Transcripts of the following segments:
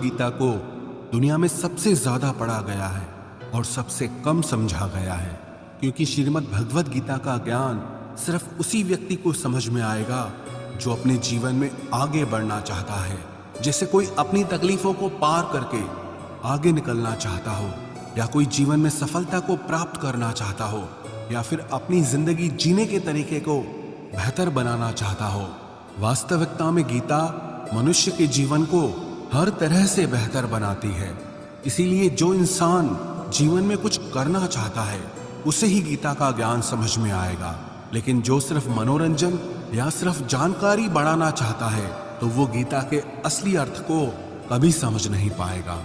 गीता को दुनिया में सबसे ज्यादा पढ़ा गया है और सबसे कम समझा गया है, क्योंकि श्रीमद् भगवद गीता का ज्ञान सिर्फ उसी व्यक्ति को समझ में आएगा जो अपने जीवन में आगे बढ़ना चाहता है। जैसे कोई अपनी तकलीफों को पार करके आगे निकलना चाहता हो, या कोई जीवन में सफलता को प्राप्त करना चाहता हो, या फिर अपनी जिंदगी जीने के तरीके को बेहतर बनाना चाहता हो। वास्तविकता में गीता मनुष्य के जीवन को हर तरह से बेहतर बनाती है। इसीलिए जो इंसान जीवन में कुछ करना चाहता है उसे ही गीता का ज्ञान समझ में आएगा, लेकिन जो सिर्फ मनोरंजन या सिर्फ जानकारी बढ़ाना चाहता है तो वो गीता के असली अर्थ को कभी समझ नहीं पाएगा।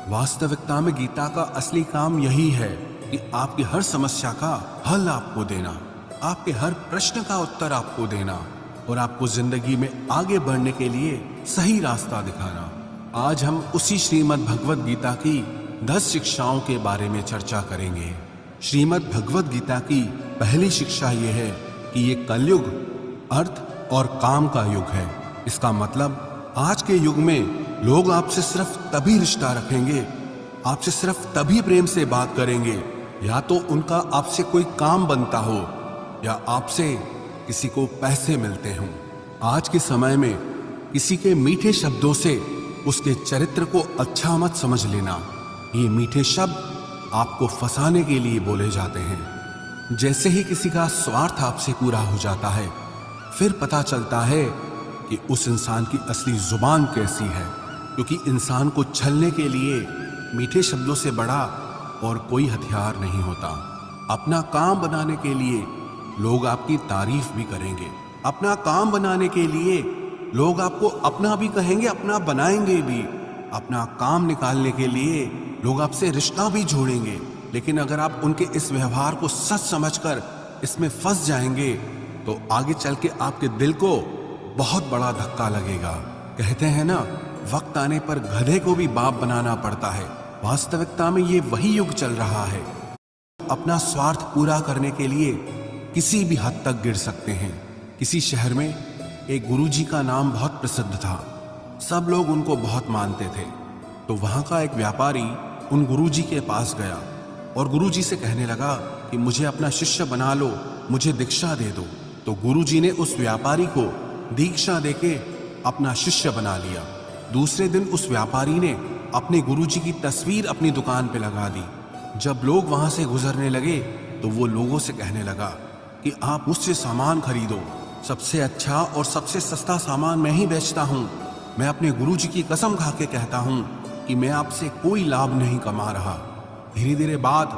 वास्तविकता में गीता का असली काम यही है कि आपकी हर समस्या का हल आपको देना, आपके हर प्रश्न का उत्तर आपको देना और आपको जिंदगी में आगे बढ़ने के लिए सही रास्ता दिखाना। आज हम उसी श्रीमद् भगवद गीता की 10 शिक्षाओं के बारे में चर्चा करेंगे। श्रीमद् भगवद गीता की पहली शिक्षा ये है कि ये कलयुग अर्थ और काम का युग है। इसका मतलब आज के युग में लोग आपसे सिर्फ तभी रिश्ता रखेंगे, आपसे सिर्फ तभी प्रेम से बात करेंगे, या तो उनका आपसे कोई काम बनता हो या आपसे किसी को पैसे मिलते हों। आज के समय में किसी के मीठे शब्दों से उसके चरित्र को अच्छा मत समझ लेना। ये मीठे शब्द आपको फंसाने के लिए बोले जाते हैं। जैसे ही किसी का स्वार्थ आपसे पूरा हो जाता है, फिर पता चलता है कि उस इंसान की असली जुबान कैसी है, क्योंकि इंसान को छलने के लिए मीठे शब्दों से बड़ा और कोई हथियार नहीं होता। अपना काम बनाने के लिए लोग आपकी तारीफ भी करेंगे, अपना काम बनाने के लिए लोग आपको अपना भी कहेंगे, अपना बनाएंगे भी। अपना काम निकालने के लिए लोग आपसे रिश्ता भी जोड़ेंगे, लेकिन अगर आप उनके इस व्यवहार को सच समझकर इसमें फंस जाएंगे तो आगे चल के आपके दिल को बहुत बड़ा धक्का लगेगा। कहते हैं ना, वक्त आने पर गधे को भी बाप बनाना पड़ता है। वास्तविकता में ये वही युग चल रहा है। अपना स्वार्थ पूरा करने के लिए किसी भी हद तक गिर सकते हैं। किसी शहर में एक गुरुजी का नाम बहुत प्रसिद्ध था, सब लोग उनको बहुत मानते थे। तो वहां का एक व्यापारी उन गुरुजी के पास गया और गुरुजी से कहने लगा कि मुझे अपना शिष्य बना लो, मुझे दीक्षा दे दो। तो गुरुजी ने उस व्यापारी को दीक्षा देके अपना शिष्य बना लिया। दूसरे दिन उस व्यापारी ने अपने गुरुजी की तस्वीर अपनी दुकान पे लगा दी। जब लोग वहां से गुजरने लगे तो वो लोगों से कहने लगा कि आप मुझसे सामान खरीदो, सबसे अच्छा और सबसे सस्ता सामान मैं ही बेचता हूँ। मैं अपने गुरुजी की कसम खा के कहता हूँ कि मैं आपसे कोई लाभ नहीं कमा रहा। धीरे धीरे बात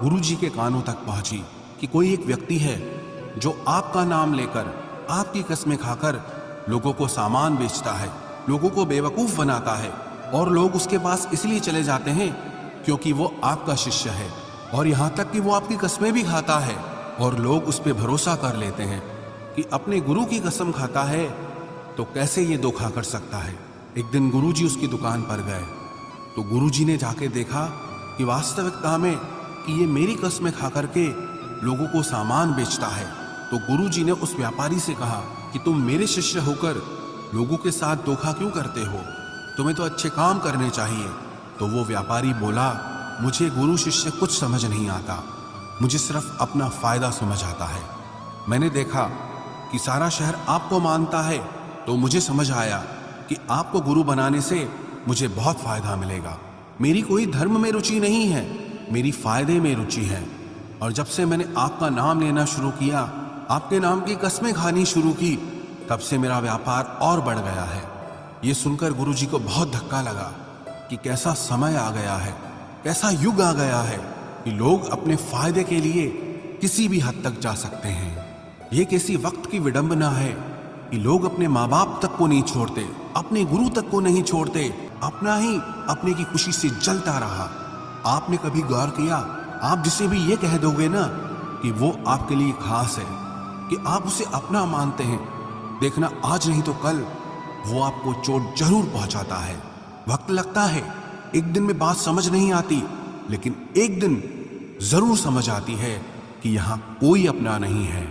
गुरुजी के कानों तक पहुंची कि कोई एक व्यक्ति है जो आपका नाम लेकर, आपकी कस्में खाकर लोगों को सामान बेचता है, लोगों को बेवकूफ बनाता है, और लोग उसके पास इसलिए चले जाते हैं क्योंकि वो आपका शिष्य है, और यहाँ तक कि वो आपकी कस्में भी खाता है और लोग उस पर भरोसा कर लेते हैं कि अपने गुरु की कसम खाता है तो कैसे ये धोखा कर सकता है। एक दिन गुरुजी उसकी दुकान पर गए तो गुरुजी ने जाके देखा कि वास्तविकता में कि ये मेरी कस्में खा करके लोगों को सामान बेचता है। तो गुरुजी ने उस व्यापारी से कहा कि तुम मेरे शिष्य होकर लोगों के साथ धोखा क्यों करते हो, तुम्हें तो अच्छे काम करने चाहिए। तो वो व्यापारी बोला, मुझे गुरु शिष्य कुछ समझ नहीं आता, मुझे सिर्फ अपना फायदा समझ आता है। मैंने देखा कि सारा शहर आपको मानता है तो मुझे समझ आया कि आपको गुरु बनाने से मुझे बहुत फायदा मिलेगा। मेरी कोई धर्म में रुचि नहीं है, मेरी फायदे में रुचि है। और जब से मैंने आपका नाम लेना शुरू किया, आपके नाम की कस्में खानी शुरू की, तब से मेरा व्यापार और बढ़ गया है। ये सुनकर गुरुजी को बहुत धक्का लगा कि कैसा समय आ गया है, कैसा युग आ गया है कि लोग अपने फायदे के लिए किसी भी हद तक जा सकते हैं। ये कैसी वक्त की विडंबना है कि लोग अपने माँ बाप तक को नहीं छोड़ते, अपने गुरु तक को नहीं छोड़ते, अपना ही अपने की खुशी से जलता रहा। आपने कभी गौर किया, आप जिसे भी ये कह दोगे ना कि वो आपके लिए खास है, कि आप उसे अपना मानते हैं, देखना आज नहीं तो कल वो आपको चोट जरूर पहुंचाता है। वक्त लगता है, एक दिन में बात समझ नहीं आती, लेकिन एक दिन जरूर समझ आती है कि यहाँ कोई अपना नहीं है।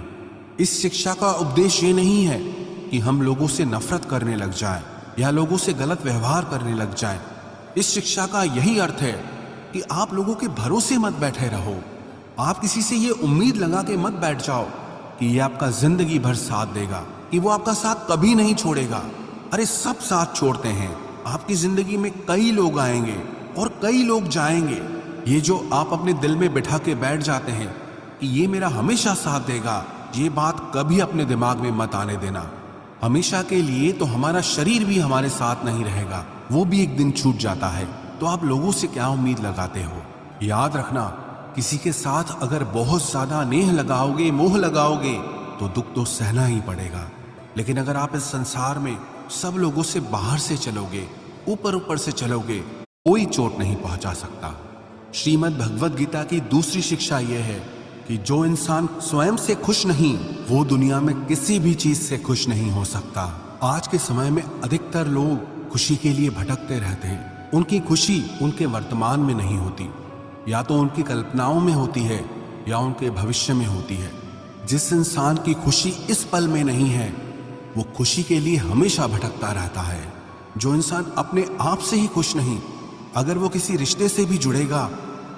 इस शिक्षा का उपदेश ये नहीं है कि हम लोगों से नफरत करने लग जाएं या लोगों से गलत व्यवहार करने लग जाएं, इस शिक्षा का यही अर्थ है कि आप लोगों के भरोसे मत बैठे रहो। आप किसी से ये उम्मीद लगा के मत बैठ जाओ कि ये आपका जिंदगी भर साथ देगा, कि वो आपका साथ कभी नहीं छोड़ेगा। अरे सब साथ छोड़ते हैं। आपकी जिंदगी में कई लोग आएंगे और कई लोग जाएंगे। ये जो आप अपने दिल में बिठा के बैठ जाते हैं कि ये मेरा हमेशा साथ देगा, ये बात कभी अपने दिमाग में मत आने देना। हमेशा के लिए तो हमारा शरीर भी हमारे साथ नहीं रहेगा, वो भी एक दिन छूट जाता है। तो आप लोगों से क्या उम्मीद लगाते हो? याद रखना, किसी के साथ अगर बहुत ज्यादा नेह लगाओगे, मोह लगाओगे, तो दुख तो सहना ही पड़ेगा। लेकिन अगर आप इस संसार में सब लोगों से बाहर से चलोगे, ऊपर ऊपर से चलोगे, कोई चोट नहीं पहुंचा सकता। श्रीमद् भगवद गीता की दूसरी शिक्षा यह है कि जो इंसान स्वयं से खुश नहीं, वो दुनिया में किसी भी चीज से खुश नहीं हो सकता। आज के समय में अधिकतर लोग खुशी के लिए भटकते रहते हैं। उनकी खुशी उनके वर्तमान में नहीं होती, या तो उनकी कल्पनाओं में होती है या उनके भविष्य में होती है। जिस इंसान की खुशी इस पल में नहीं है, वो खुशी के लिए हमेशा भटकता रहता है। जो इंसान अपने आप से ही खुश नहीं, अगर वो किसी रिश्ते से भी जुड़ेगा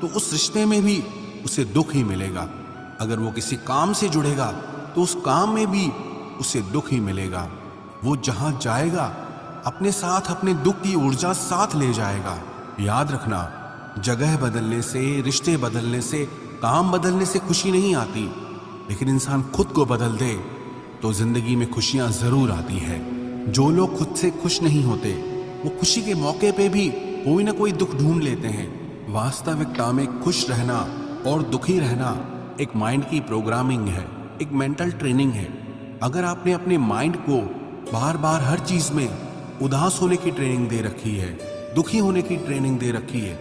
तो उस रिश्ते में भी उसे दुख ही मिलेगा। अगर वो किसी काम से जुड़ेगा तो उस काम में भी उसे दुख ही मिलेगा। वो जहां जाएगा अपने साथ अपने दुख की ऊर्जा साथ ले जाएगा। याद रखना, जगह बदलने से, रिश्ते बदलने से, काम बदलने से खुशी नहीं आती, लेकिन इंसान खुद को बदल दे तो जिंदगी में खुशियां जरूर आती है। जो लोग खुद से खुश नहीं होते, वो खुशी के मौके पे भी कोई ना कोई दुख ढूंढ लेते हैं। वास्तविकता में खुश रहना और दुखी रहना एक माइंड की प्रोग्रामिंग है, एक मेंटल ट्रेनिंग है। अगर आपने अपने माइंड को बार बार हर चीज में उदास होने की ट्रेनिंग दे रखी है, दुखी होने की ट्रेनिंग दे रखी है,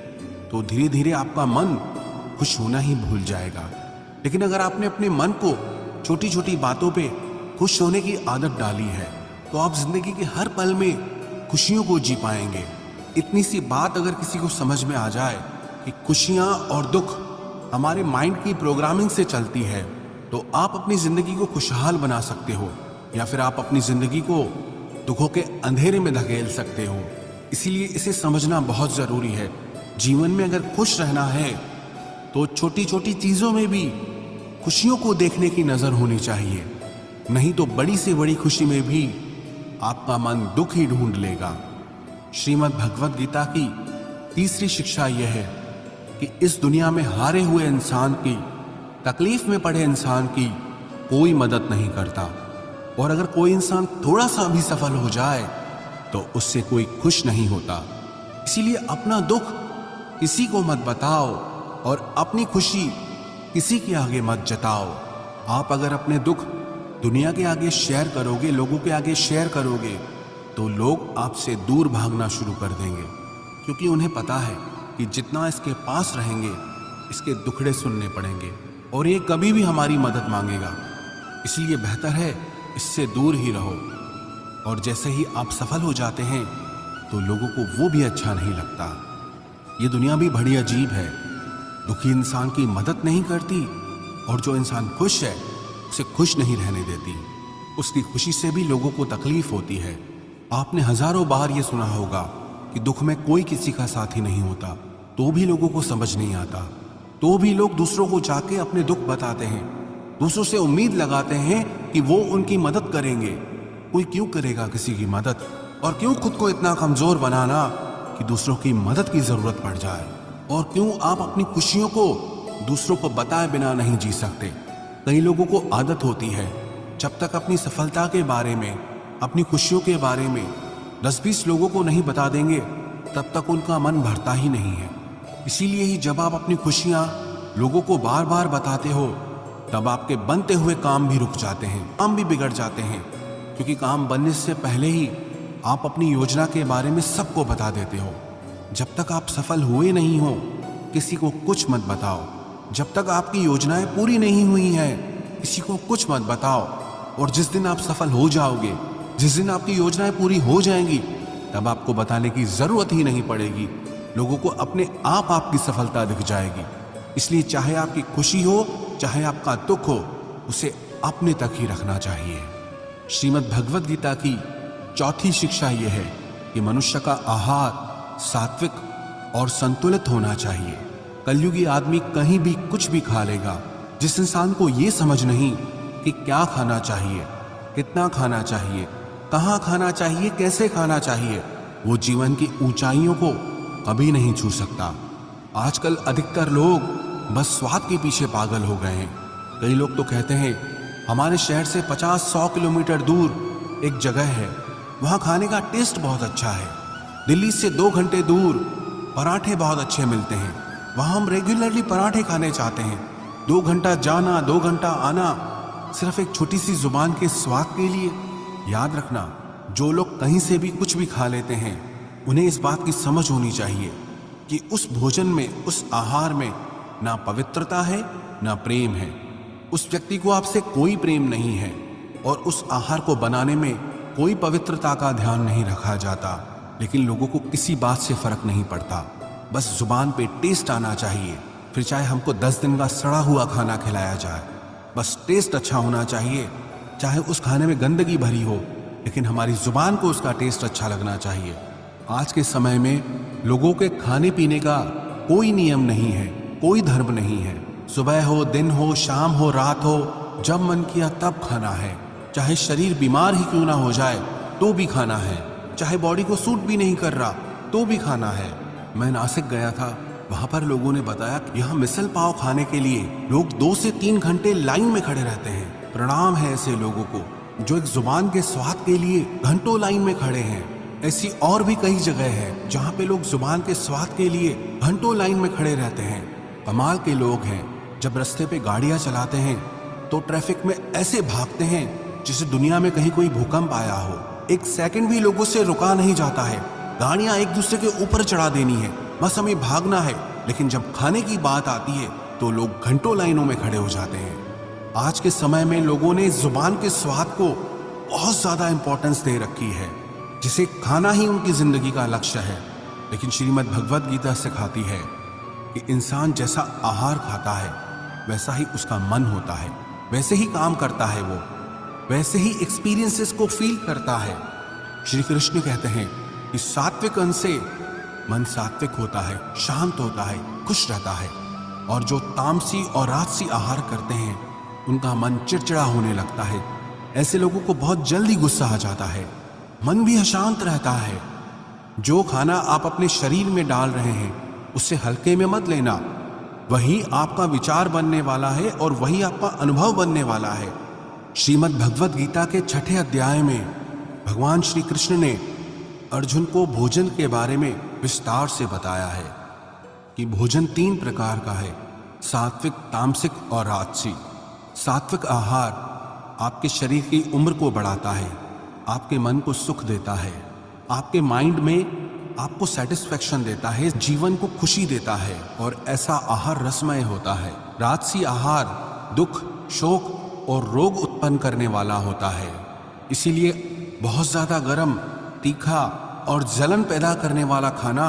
तो धीरे धीरे आपका मन खुश होना ही भूल जाएगा। लेकिन अगर आपने अपने मन को छोटी छोटी बातों पे खुश होने की आदत डाली है, तो आप जिंदगी के हर पल में खुशियों को जी पाएंगे। इतनी सी बात अगर किसी को समझ में आ जाए कि खुशियां और दुख हमारे माइंड की प्रोग्रामिंग से चलती है, तो आप अपनी जिंदगी को खुशहाल बना सकते हो, या फिर आप अपनी जिंदगी को दुखों के अंधेरे में धकेल सकते हो। इसीलिए इसे समझना बहुत जरूरी है। जीवन में अगर खुश रहना है तो छोटी छोटी चीजों में भी खुशियों को देखने की नजर होनी चाहिए, नहीं तो बड़ी से बड़ी खुशी में भी आपका मन दुख ही ढूंढ लेगा। श्रीमद् भगवद गीता की तीसरी शिक्षा यह है कि इस दुनिया में हारे हुए इंसान की, तकलीफ में पड़े इंसान की कोई मदद नहीं करता, और अगर कोई इंसान थोड़ा सा भी सफल हो जाए तो उससे कोई खुश नहीं होता। इसीलिए अपना दुख किसी को मत बताओ और अपनी खुशी किसी के आगे मत जताओ। आप अगर अपने दुख दुनिया के आगे शेयर करोगे, लोगों के आगे शेयर करोगे, तो लोग आपसे दूर भागना शुरू कर देंगे, क्योंकि उन्हें पता है कि जितना इसके पास रहेंगे, इसके दुखड़े सुनने पड़ेंगे और ये कभी भी हमारी मदद मांगेगा। इसलिए बेहतर है इससे दूर ही रहो। और जैसे ही आप सफल हो जाते हैं तो लोगों को वो भी अच्छा नहीं लगता। ये दुनिया भी बड़ी अजीब है। दुखी इंसान की मदद नहीं करती और जो इंसान खुश है उसे खुश नहीं रहने देती। उसकी खुशी से भी लोगों को तकलीफ होती है। आपने हजारों बार ये सुना होगा कि दुख में कोई किसी का साथी नहीं होता, तो भी लोगों को समझ नहीं आता, तो भी लोग दूसरों को जाके अपने दुख बताते हैं, दूसरों से उम्मीद लगाते हैं कि वो उनकी मदद करेंगे। कोई क्यों करेगा किसी की मदद, और क्यों खुद को इतना कमजोर बनाना कि दूसरों की मदद की जरूरत पड़ जाए। और क्यों आप अपनी खुशियों को दूसरों को बताए बिना नहीं जी सकते। कई लोगों को आदत होती है, जब तक अपनी सफलता के बारे में, अपनी खुशियों के बारे में 10-20 लोगों को नहीं बता देंगे, तब तक उनका मन भरता ही नहीं है। इसीलिए ही जब आप अपनी खुशियां लोगों को बार बार बताते हो, तब आपके बनते हुए काम भी रुक जाते हैं, काम भी बिगड़ जाते हैं, क्योंकि काम बनने से पहले ही आप अपनी योजना के बारे में सबको बता देते हो। जब तक आप सफल हुए नहीं हो, किसी को कुछ मत बताओ। जब तक आपकी योजनाएं पूरी नहीं हुई हैं, किसी को कुछ मत बताओ। और जिस दिन आप सफल हो जाओगे, जिस दिन आपकी योजनाएं पूरी हो जाएंगी, तब आपको बताने की जरूरत ही नहीं पड़ेगी। लोगों को अपने आप आपकी सफलता दिख जाएगी। इसलिए चाहे आपकी खुशी हो, चाहे आपका दुख हो, उसे अपने तक ही रखना चाहिए। श्रीमद् भगवद गीता की चौथी शिक्षा यह है कि मनुष्य का आहार सात्विक और संतुलित होना चाहिए। कलयुगी आदमी कहीं भी कुछ भी खा लेगा। जिस इंसान को ये समझ नहीं कि क्या खाना चाहिए, कितना खाना चाहिए, कहाँ खाना चाहिए, कैसे खाना चाहिए, वो जीवन की ऊंचाइयों को कभी नहीं छू सकता। आजकल अधिकतर लोग बस स्वाद के पीछे पागल हो गए हैं। कई लोग तो कहते हैं हमारे शहर से 50-100 किलोमीटर दूर एक जगह है, वहाँ खाने का टेस्ट बहुत अच्छा है। दिल्ली से 2 घंटे दूर पराठे बहुत अच्छे मिलते हैं, वहाँ हम रेगुलरली पराठे खाने चाहते हैं। 2 घंटा जाना, 2 घंटा आना, सिर्फ एक छोटी सी जुबान के स्वाद के लिए। याद रखना, जो लोग कहीं से भी कुछ भी खा लेते हैं, उन्हें इस बात की समझ होनी चाहिए कि उस भोजन में, उस आहार में ना पवित्रता है ना प्रेम है। उस व्यक्ति को आपसे कोई प्रेम नहीं है और उस आहार को बनाने में कोई पवित्रता का ध्यान नहीं रखा जाता। लेकिन लोगों को किसी बात से फर्क नहीं पड़ता, बस जुबान पे टेस्ट आना चाहिए। फिर चाहे हमको 10 दिन का सड़ा हुआ खाना खिलाया जाए, बस टेस्ट अच्छा होना चाहिए। चाहे उस खाने में गंदगी भरी हो, लेकिन हमारी जुबान को उसका टेस्ट अच्छा लगना चाहिए। आज के समय में लोगों के खाने पीने का कोई नियम नहीं है, कोई धर्म नहीं है। सुबह हो, दिन हो, शाम हो, रात हो, जब मन किया तब खाना है। चाहे शरीर बीमार ही क्यों ना हो जाए तो भी खाना है। चाहे बॉडी को सूट भी नहीं कर रहा तो भी खाना है। मैं नासिक गया था, वहां पर लोगों ने बताया कि यहाँ मिसल पाव खाने के लिए लोग 2 से 3 घंटे लाइन में खड़े रहते हैं। प्रणाम है ऐसे लोगों को जो एक जुबान के स्वाद के लिए घंटों लाइन में खड़े हैं। ऐसी और भी कई जगह है जहाँ पे लोग जुबान के स्वाद के लिए घंटों लाइन में खड़े रहते हैं। कमाल के लोग हैं, जब रास्ते पे गाड़ियां चलाते हैं तो ट्रैफिक में ऐसे भागते हैं जिसे दुनिया में कहीं कोई भूकंप आया हो। एक सेकंड भी लोगों से रुका नहीं जाता है। गाड़ियां एक दूसरे के ऊपर चढ़ा देनी है, बस हमें भागना है। लेकिन जब खाने की बात आती है तो लोग घंटों लाइनों में खड़े हो जाते हैं। आज के समय में लोगों ने जुबान के स्वाद को बहुत ज्यादा इंपॉर्टेंस दे रखी है, जिसे खाना ही उनकी जिंदगी का लक्ष्य है। लेकिन श्रीमद् भगवद गीता सिखाती है कि इंसान जैसा आहार खाता है वैसा ही उसका मन होता है, वैसे ही काम करता है, वो वैसे ही एक्सपीरियंसेस को फील करता है। श्री कृष्ण कहते हैं कि सात्विक अन्न से मन सात्विक होता है, शांत होता है, खुश रहता है। और जो तामसी और राजसी आहार करते हैं उनका मन चिड़चिड़ा होने लगता है। ऐसे लोगों को बहुत जल्दी गुस्सा आ जाता है, मन भी अशांत रहता है। जो खाना आप अपने शरीर में डाल रहे हैं उससे हल्के में मत लेना। वही आपका विचार बनने वाला है और वही आपका अनुभव बनने वाला है। श्रीमद् भगवद गीता के 6ठे अध्याय में भगवान श्री कृष्ण ने अर्जुन को भोजन के बारे में विस्तार से बताया है कि भोजन 3 प्रकार का है, सात्विक, तामसिक और राजसी। सात्विक आहार आपके शरीर की उम्र को बढ़ाता है, आपके मन को सुख देता है, आपके माइंड में आपको सेटिस्फेक्शन देता है, जीवन को खुशी देता है और ऐसा आहार रसमय होता है। राजसी आहार दुख, शोक और रोग उत्पन्न करने वाला होता है। इसीलिए बहुत ज्यादा गर्म, तीखा और जलन पैदा करने वाला खाना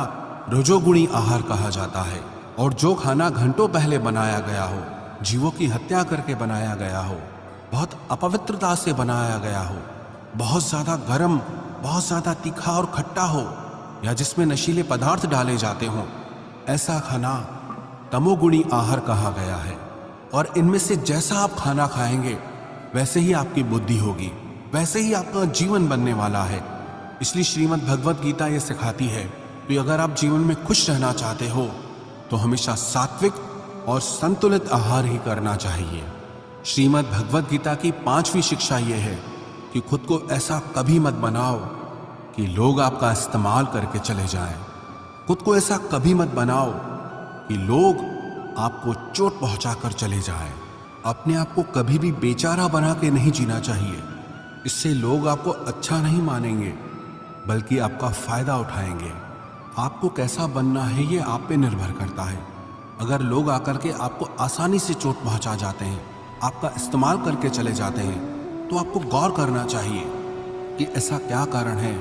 रजोगुणी आहार कहा जाता है। और जो खाना घंटों पहले बनाया गया हो, जीवों की हत्या करके बनाया गया हो, बहुत अपवित्रता से बनाया गया हो, बहुत ज्यादा गर्म, बहुत ज्यादा तीखा और खट्टा हो, या जिसमें नशीले पदार्थ डाले जाते हों, ऐसा खाना तमोगुणी आहार कहा गया है। और इनमें से जैसा आप खाना खाएंगे वैसे ही आपकी बुद्धि होगी, वैसे ही आपका जीवन बनने वाला है। इसलिए श्रीमद् भगवद गीता ये सिखाती है कि अगर आप जीवन में खुश रहना चाहते हो तो हमेशा सात्विक और संतुलित आहार ही करना चाहिए। श्रीमद् भगवद गीता की 5वीं शिक्षा ये है कि खुद को ऐसा कभी मत बनाओ कि लोग आपका इस्तेमाल करके चले जाएं। खुद को ऐसा कभी मत बनाओ कि लोग आपको चोट पहुंचाकर चले जाएं। अपने आप को कभी भी बेचारा बना के नहीं जीना चाहिए। इससे लोग आपको अच्छा नहीं मानेंगे बल्कि आपका फायदा उठाएंगे। आपको कैसा बनना है ये आप पे निर्भर करता है। अगर लोग आकर के आपको आसानी से चोट पहुंचा जाते हैं, आपका इस्तेमाल करके चले जाते हैं, तो आपको गौर करना चाहिए कि ऐसा क्या कारण है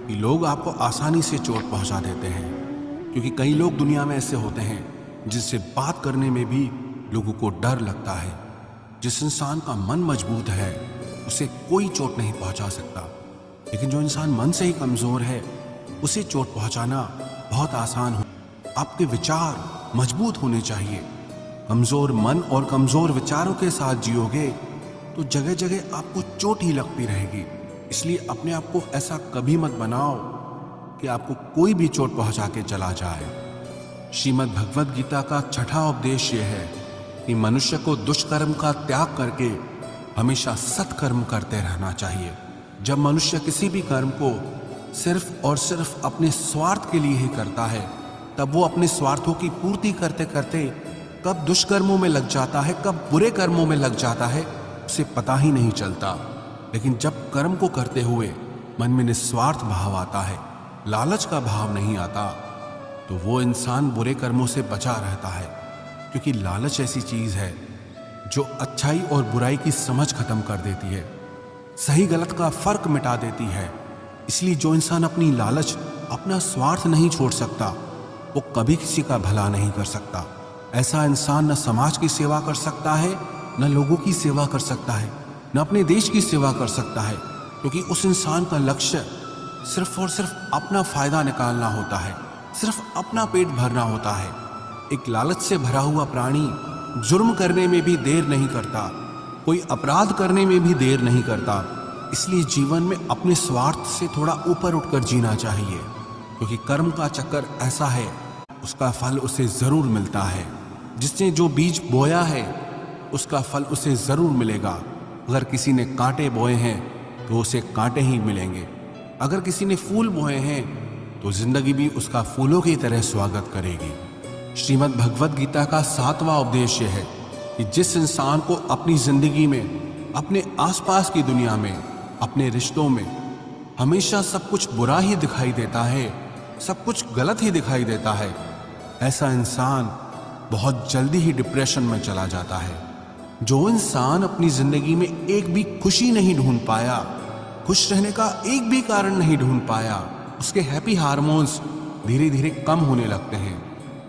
कि लोग आपको आसानी से चोट पहुंचा देते हैं। क्योंकि कई लोग दुनिया में ऐसे होते हैं जिनसे बात करने में भी लोगों को डर लगता है। जिस इंसान का मन मजबूत है उसे कोई चोट नहीं पहुंचा सकता, लेकिन जो इंसान मन से ही कमजोर है उसे चोट पहुंचाना बहुत आसान हो। आपके विचार मजबूत होने चाहिए। कमजोर मन और कमजोर विचारों के साथ जियोगे तो जगह जगह आपको चोट ही लगती रहेगी। इसलिए अपने आप को ऐसा कभी मत बनाओ कि आपको कोई भी चोट पहुंचा के चला जाए। श्रीमद् भगवद गीता का छठा उपदेश यह है कि मनुष्य को दुष्कर्म का त्याग करके हमेशा सत्कर्म करते रहना चाहिए। जब मनुष्य किसी भी कर्म को सिर्फ और सिर्फ अपने स्वार्थ के लिए ही करता है, तब वो अपने स्वार्थों की पूर्ति करते करते कब दुष्कर्मों में लग जाता है, कब बुरे कर्मों में लग जाता है, उसे पता ही नहीं चलता। लेकिन जब कर्म को करते हुए मन में निस्वार्थ भाव आता है, लालच का भाव नहीं आता, तो वो इंसान बुरे कर्मों से बचा रहता है। क्योंकि लालच ऐसी चीज है जो अच्छाई और बुराई की समझ खत्म कर देती है, सही गलत का फर्क मिटा देती है। इसलिए जो इंसान अपनी लालच, अपना स्वार्थ नहीं छोड़ सकता, वो कभी किसी का भला नहीं कर सकता। ऐसा इंसान न समाज की सेवा कर सकता है, न लोगों की सेवा कर सकता है, न अपने देश की सेवा कर सकता है। क्योंकि उस इंसान का लक्ष्य सिर्फ और सिर्फ अपना फायदा निकालना होता है, सिर्फ अपना पेट भरना होता है। एक लालच से भरा हुआ प्राणी जुर्म करने में भी देर नहीं करता, कोई अपराध करने में भी देर नहीं करता। इसलिए जीवन में अपने स्वार्थ से थोड़ा ऊपर उठकर जीना चाहिए। क्योंकि कर्म का चक्कर ऐसा है, उसका फल उसे जरूर मिलता है। जिसने जो बीज बोया है उसका फल उसे जरूर मिलेगा। अगर किसी ने कांटे बोए हैं तो उसे कांटे ही मिलेंगे। अगर किसी ने फूल बोए हैं तो जिंदगी भी उसका फूलों की तरह स्वागत करेगी। श्रीमद् भगवद गीता का 7वां उपदेश यह है कि जिस इंसान को अपनी जिंदगी में, अपने आसपास की दुनिया में, अपने रिश्तों में हमेशा सब कुछ बुरा ही दिखाई देता है, सब कुछ गलत ही दिखाई देता है, ऐसा इंसान बहुत जल्दी ही डिप्रेशन में चला जाता है। जो इंसान अपनी जिंदगी में एक भी खुशी नहीं ढूंढ पाया, खुश रहने का एक भी कारण नहीं ढूंढ पाया, उसके हैप्पी हार्मोन्स धीरे धीरे कम होने लगते हैं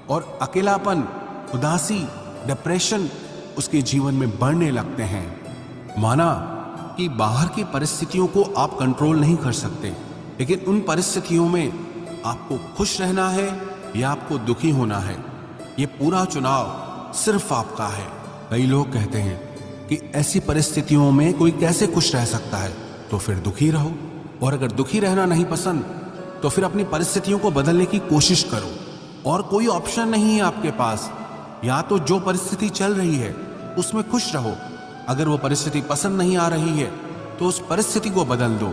और अकेलापन, उदासी, डिप्रेशन उसके जीवन में बढ़ने लगते हैं। माना कि बाहर की परिस्थितियों को आप कंट्रोल नहीं कर सकते, लेकिन उन परिस्थितियों में आपको खुश रहना है या आपको दुखी होना है, ये पूरा चुनाव सिर्फ आपका है। कई लोग कहते हैं कि ऐसी परिस्थितियों में कोई कैसे खुश रह सकता है, तो फिर दुखी रहो। और अगर दुखी रहना नहीं पसंद तो फिर अपनी परिस्थितियों को बदलने की कोशिश करो। और कोई ऑप्शन नहीं है आपके पास। या तो जो परिस्थिति चल रही है उसमें खुश रहो, अगर वो परिस्थिति पसंद नहीं आ रही है तो उस परिस्थिति को बदल दो।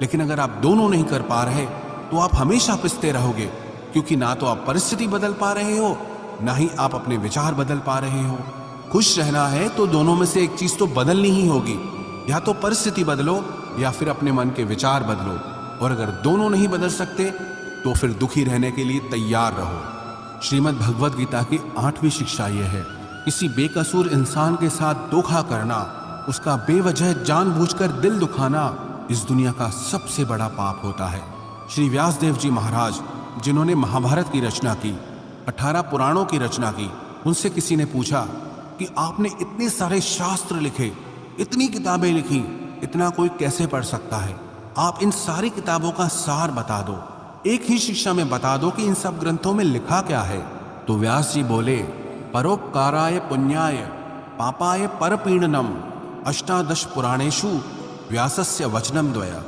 लेकिन अगर आप दोनों नहीं कर पा रहे तो आप हमेशा पिसते रहोगे, क्योंकि ना तो आप परिस्थिति बदल पा रहे हो, ना ही आप अपने विचार बदल पा रहे हो। खुश रहना है तो दोनों में से एक चीज तो बदलनी ही होगी, या तो परिस्थिति बदलो या फिर अपने मन के विचार बदलो। और अगर दोनों नहीं बदल सकते तो फिर दुखी रहने के लिए तैयार रहो। श्रीमद् भगवद गीता की 8वीं शिक्षा यह है, किसी बेकसूर इंसान के साथ धोखा करना, उसका बेवजह जानबूझकर दिल दुखाना इस दुनिया का सबसे बड़ा पाप होता है। श्री व्यासदेव जी महाराज, जिन्होंने महाभारत की रचना की, 18 पुराणों की रचना की, उनसे किसी ने पूछा कि आपने इतने सारे शास्त्र लिखे, इतनी किताबें लिखी, इतना कोई कैसे पढ़ सकता है? आप इन सारी किताबों का सार बता दो, एक ही शिक्षा में बता दो कि इन सब ग्रंथों में लिखा क्या है। तो व्यास जी बोले, परोपकाराय पुण्याय पापाय परपीड़नम अष्टादश पुराणेषु व्यासस्य वचनम द्वया।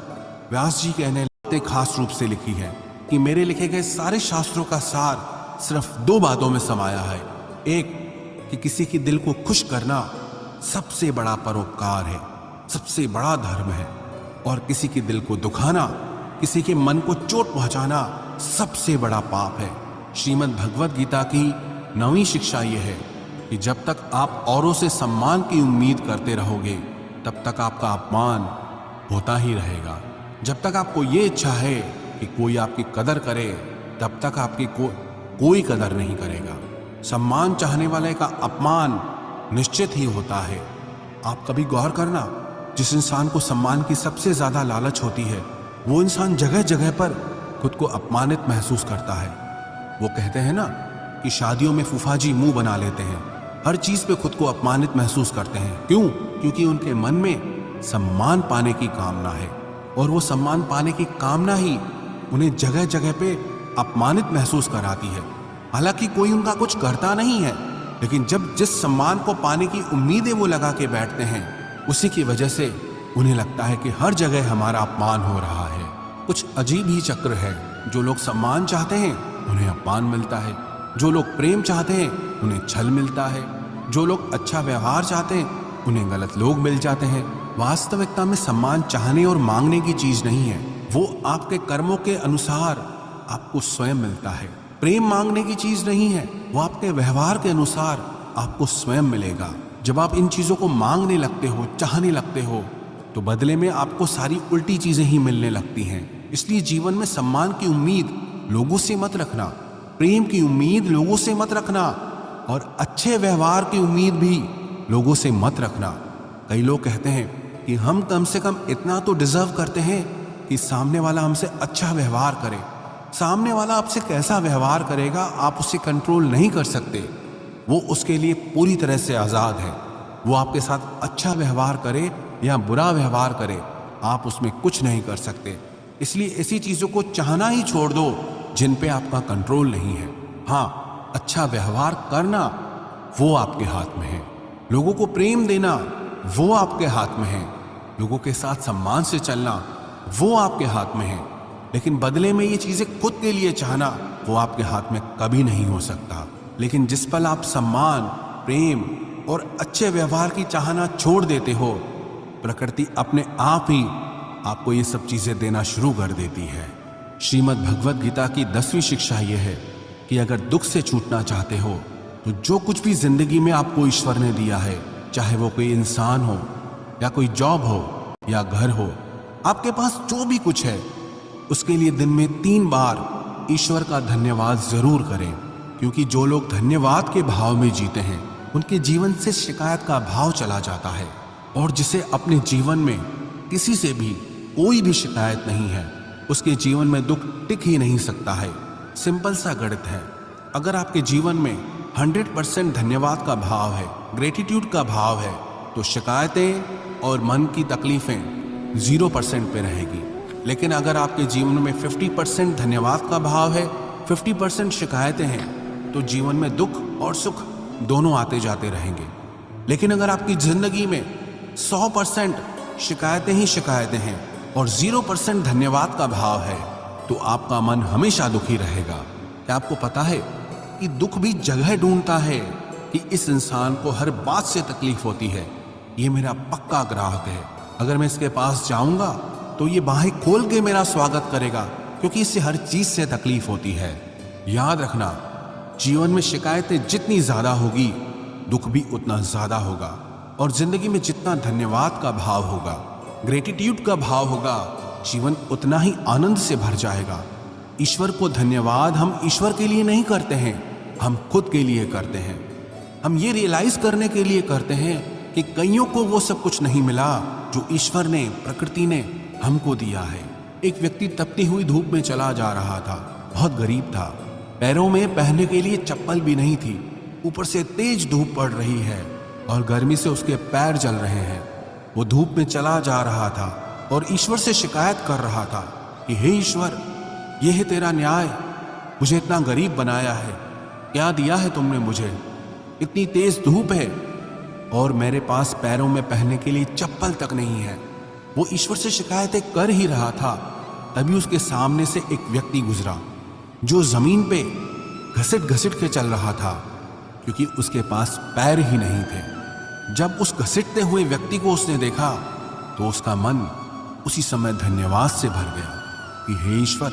व्यास जी कहने लगते खास रूप से लिखी है कि मेरे लिखे गए सारे शास्त्रों का सार सिर्फ 2 बातों में समाया है। एक, कि किसी की दिल को खुश करना सबसे बड़ा परोपकार है, सबसे बड़ा धर्म है, और किसी की दिल को दुखाना, किसी के मन को चोट पहुंचाना सबसे बड़ा पाप है। श्रीमद् भगवद गीता की 9वीं शिक्षा यह है कि जब तक आप औरों से सम्मान की उम्मीद करते रहोगे तब तक आपका अपमान होता ही रहेगा। जब तक आपको ये इच्छा है कि कोई आपकी कदर करे, तब तक आपकी कोई कदर नहीं करेगा। सम्मान चाहने वाले का अपमान निश्चित ही होता है। आप कभी गौर करना, जिस इंसान को सम्मान की सबसे ज्यादा लालच होती है, वो इंसान जगह जगह पर खुद को अपमानित महसूस करता है। वो कहते हैं ना कि शादियों में फूफाजी मुंह बना लेते हैं, हर चीज पे खुद को अपमानित महसूस करते हैं। क्यों? क्योंकि उनके मन में सम्मान पाने की कामना है, और वो सम्मान पाने की कामना ही उन्हें जगह जगह पे अपमानित महसूस कराती है। हालांकि कोई उनका कुछ करता नहीं है, लेकिन जब जिस सम्मान को पाने की उम्मीदें वो लगा के बैठते हैं, उसी की वजह से उन्हें लगता है कि हर जगह हमारा अपमान हो रहा है। कुछ अजीब ही चक्र है। जो लोग सम्मान चाहते हैं उन्हें अपमान मिलता है, जो लोग प्रेम चाहते हैं उन्हें छल मिलता है, जो लोग अच्छा व्यवहार चाहते हैं उन्हें गलत लोग मिल जाते हैं। वास्तविकता में सम्मान चाहने और मांगने की चीज नहीं है, वो आपके कर्मों के अनुसार आपको स्वयं मिलता है। प्रेम मांगने की चीज नहीं है, वो आपके व्यवहार के अनुसार आपको स्वयं मिलेगा। जब आप इन चीजों को मांगने लगते हो, चाहने लगते हो, तो बदले में आपको सारी उल्टी चीजें ही मिलने लगती हैं। इसलिए जीवन में सम्मान की उम्मीद लोगों से मत रखना, प्रेम की उम्मीद लोगों से मत रखना, और अच्छे व्यवहार की उम्मीद भी लोगों से मत रखना। कई लोग कहते हैं कि हम कम से कम इतना तो डिजर्व करते हैं कि सामने वाला हमसे अच्छा व्यवहार करे। सामने वाला आपसे कैसा व्यवहार करेगा आप उसे कंट्रोल नहीं कर सकते, वो उसके लिए पूरी तरह से आज़ाद है। वो आपके साथ अच्छा व्यवहार करे या बुरा व्यवहार करे, आप उसमें कुछ नहीं कर सकते। इसलिए ऐसी चीज़ों को चाहना ही छोड़ दो जिन पे आपका कंट्रोल नहीं है। हाँ, अच्छा व्यवहार करना वो आपके हाथ में है, लोगों को प्रेम देना वो आपके हाथ में है, लोगों के साथ सम्मान से चलना वो आपके हाथ में है, लेकिन बदले में ये चीज़ें खुद के लिए चाहना वो आपके हाथ में कभी नहीं हो सकता। लेकिन जिस पल आप सम्मान, प्रेम और अच्छे व्यवहार की चाहना छोड़ देते हो, प्रकृति अपने आप ही आपको ये सब चीजें देना शुरू कर देती है। श्रीमद् भगवद गीता की 10वीं शिक्षा यह है कि अगर दुख से छूटना चाहते हो तो जो कुछ भी जिंदगी में आपको ईश्वर ने दिया है, चाहे वो कोई इंसान हो या कोई जॉब हो या घर हो, आपके पास जो भी कुछ है, उसके लिए दिन में 3 बार ईश्वर का धन्यवाद जरूर करें। क्योंकि जो लोग धन्यवाद के भाव में जीते हैं उनके जीवन से शिकायत का भाव चला जाता है, और जिसे अपने जीवन में किसी से भी कोई भी शिकायत नहीं है, उसके जीवन में दुख टिक ही नहीं सकता है। सिंपल सा गणित है, अगर आपके जीवन में 100% धन्यवाद का भाव है, ग्रेटिट्यूड का भाव है, तो शिकायतें और मन की तकलीफें 0% पे रहेगी। लेकिन अगर आपके जीवन में 50% धन्यवाद का भाव है, 50% शिकायतें हैं, तो जीवन में दुख और सुख दोनों आते जाते रहेंगे। लेकिन अगर आपकी जिंदगी में 100% शिकायतें ही शिकायतें हैं और 0% धन्यवाद का भाव है, तो आपका मन हमेशा दुखी रहेगा। क्या आपको पता है कि दुख भी जगह ढूंढता है कि इस इंसान को हर बात से तकलीफ होती है, ये मेरा पक्का ग्राहक है, अगर मैं इसके पास जाऊंगा तो ये बाहें खोल के मेरा स्वागत करेगा, क्योंकि इससे हर चीज से तकलीफ होती है। याद रखना, जीवन में शिकायतें जितनी ज्यादा होगी, दुख भी उतना ज्यादा होगा, और जिंदगी में जितना धन्यवाद का भाव होगा, ग्रेटिट्यूड का भाव होगा, जीवन उतना ही आनंद से भर जाएगा। ईश्वर को धन्यवाद हम ईश्वर के लिए नहीं करते हैं, हम खुद के लिए करते हैं। हम ये रियलाइज करने के लिए करते हैं कि कईयों को वो सब कुछ नहीं मिला जो ईश्वर ने, प्रकृति ने हमको दिया है। एक व्यक्ति तपती हुई धूप में चला जा रहा था, बहुत गरीब था, पैरों में पहनने के लिए चप्पल भी नहीं थी, ऊपर से तेज धूप पड़ रही है और गर्मी से उसके पैर जल रहे हैं। वो धूप में चला जा रहा था और ईश्वर से शिकायत कर रहा था कि हे ईश्वर, ये है तेरा न्याय, मुझे इतना गरीब बनाया है, क्या दिया है तुमने मुझे, इतनी तेज धूप है और मेरे पास पैरों में पहनने के लिए चप्पल तक नहीं है। वो ईश्वर से शिकायतें कर ही रहा था, तभी उसके सामने से एक व्यक्ति गुजरा जो जमीन पे घसीट घसीट के चल रहा था, क्योंकि उसके पास पैर ही नहीं थे। जब उस घसीटते हुए व्यक्ति को उसने देखा तो उसका मन उसी समय धन्यवाद से भर गया कि हे ईश्वर,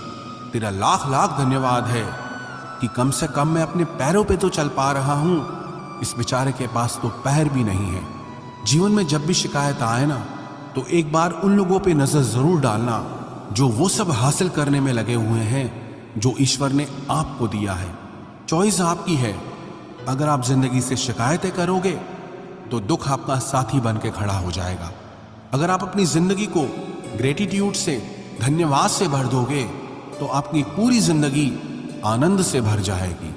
तेरा लाख लाख धन्यवाद है कि कम से कम मैं अपने पैरों पे तो चल पा रहा हूं, इस बेचारे के पास तो पैर भी नहीं है। जीवन में जब भी शिकायत आए ना, तो एक बार उन लोगों पे नजर जरूर डालना जो वो सब हासिल करने में लगे हुए हैं जो ईश्वर ने आपको दिया है। चॉइस आपकी है। अगर आप जिंदगी से शिकायतें करोगे तो दुख आपका साथी बन के खड़ा हो जाएगा। अगर आप अपनी जिंदगी को ग्रेटिट्यूड से, धन्यवाद से भर दोगे, तो आपकी पूरी जिंदगी आनंद से भर जाएगी।